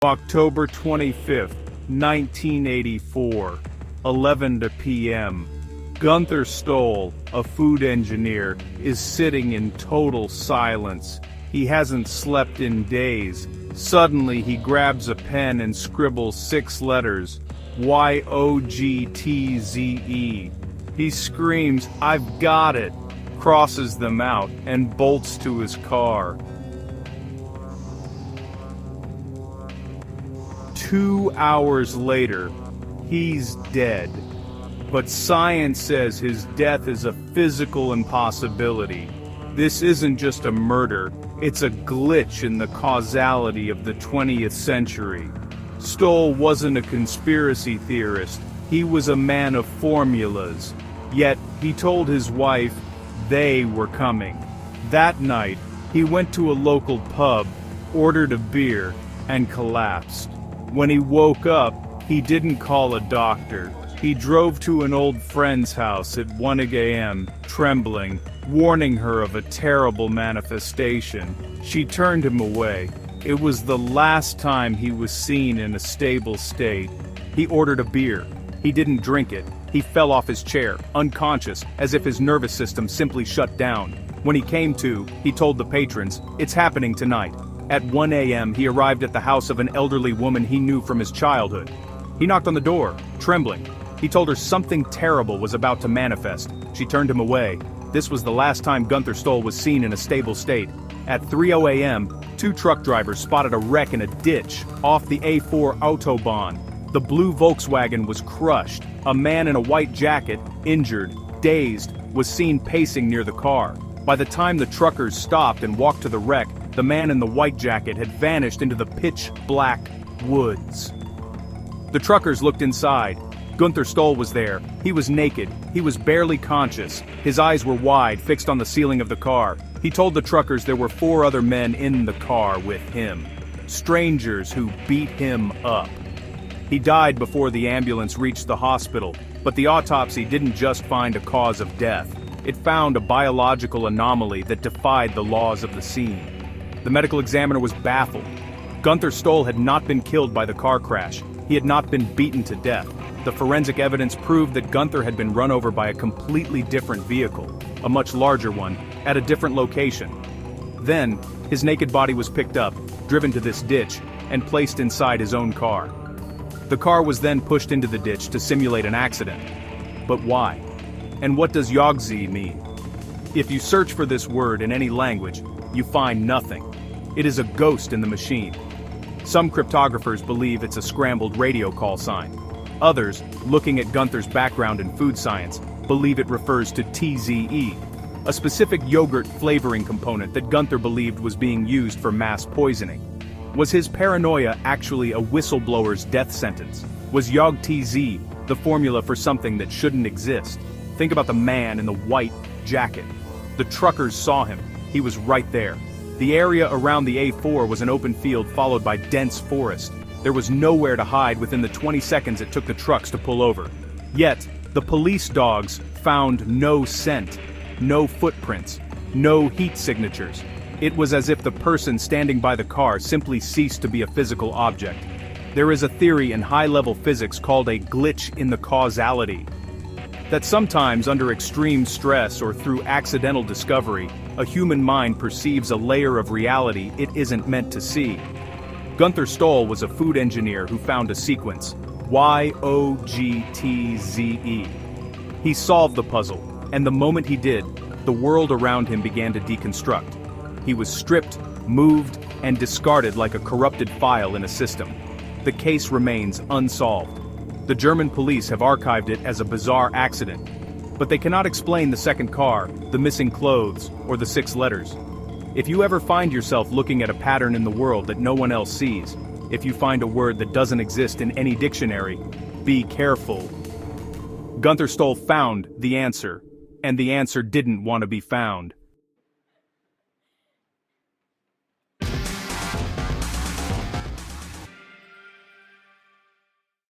October 25, 1984, 11 p.m. Günther Stoll, a food engineer, is sitting in total silence. He hasn't slept in days. Suddenly, he grabs a pen and scribbles 6 letters, YOGTZE. He screams, "I've got it!" crosses them out, and bolts to his car. 2 hours later, he's dead. But science says his death is a physical impossibility. This isn't just a murder, it's a glitch in the causality of the 20th century. Stoll wasn't a conspiracy theorist, he was a man of formulas. Yet, he told his wife they were coming. That night, he went to a local pub, ordered a beer, and collapsed. When he woke up, he didn't call a doctor. He drove to an old friend's house at 1 a.m., trembling, warning her of a terrible manifestation. She turned him away. It was the last time he was seen in a stable state. He ordered a beer. He didn't drink it. He fell off his chair, unconscious, as if his nervous system simply shut down. When he came to, he told the patrons, "It's happening tonight." At 1 a.m., he arrived at the house of an elderly woman he knew from his childhood. He knocked on the door, trembling. He told her something terrible was about to manifest. She turned him away. This was the last time Günther Stoll was seen in a stable state. At 3:00 a.m., 2 truck drivers spotted a wreck in a ditch off the A4 Autobahn. The blue Volkswagen was crushed. A man in a white jacket, injured, dazed, was seen pacing near the car. By the time the truckers stopped and walked to the wreck, the man in the white jacket had vanished into the pitch-black woods. The truckers looked inside. Günther Stoll was there. He was naked. He was barely conscious. His eyes were wide, fixed on the ceiling of the car. He told the truckers there were 4 other men in the car with him. Strangers who beat him up. He died before the ambulance reached the hospital, but the autopsy didn't just find a cause of death. It found a biological anomaly that defied the laws of the scene. The medical examiner was baffled. Günther Stoll had not been killed by the car crash. He had not been beaten to death. The forensic evidence proved that Günther had been run over by a completely different vehicle, a much larger one, at a different location. Then, his naked body was picked up, driven to this ditch, and placed inside his own car. The car was then pushed into the ditch to simulate an accident. But why? And what does YOGTZE mean? If you search for this word in any language, you find nothing. It is a ghost in the machine. Some cryptographers believe it's a scrambled radio call sign. Others, looking at Günther's background in food science, believe it refers to TZE, a specific yogurt flavoring component that Günther believed was being used for mass poisoning. Was his paranoia actually a whistleblower's death sentence? Was YOGTZE the formula for something that shouldn't exist? Think about the man in the white jacket. The truckers saw him. He was right there. The area around the A4 was an open field followed by dense forest. There was nowhere to hide within the 20 seconds it took the trucks to pull over. Yet, the police dogs found no scent, no footprints, no heat signatures. It was as if the person standing by the car simply ceased to be a physical object. There is a theory in high-level physics called a glitch in the causality. That sometimes under extreme stress or through accidental discovery, a human mind perceives a layer of reality it isn't meant to see. Günther Stoll was a food engineer who found a sequence, YOGTZE. He solved the puzzle, and the moment he did, the world around him began to deconstruct. He was stripped, moved, and discarded like a corrupted file in a system. The case remains unsolved. The German police have archived it as a bizarre accident, but they cannot explain the second car, the missing clothes, or the 6 letters. If you ever find yourself looking at a pattern in the world that no one else sees, if you find a word that doesn't exist in any dictionary, be careful. Günther Stoll found the answer, and the answer didn't want to be found.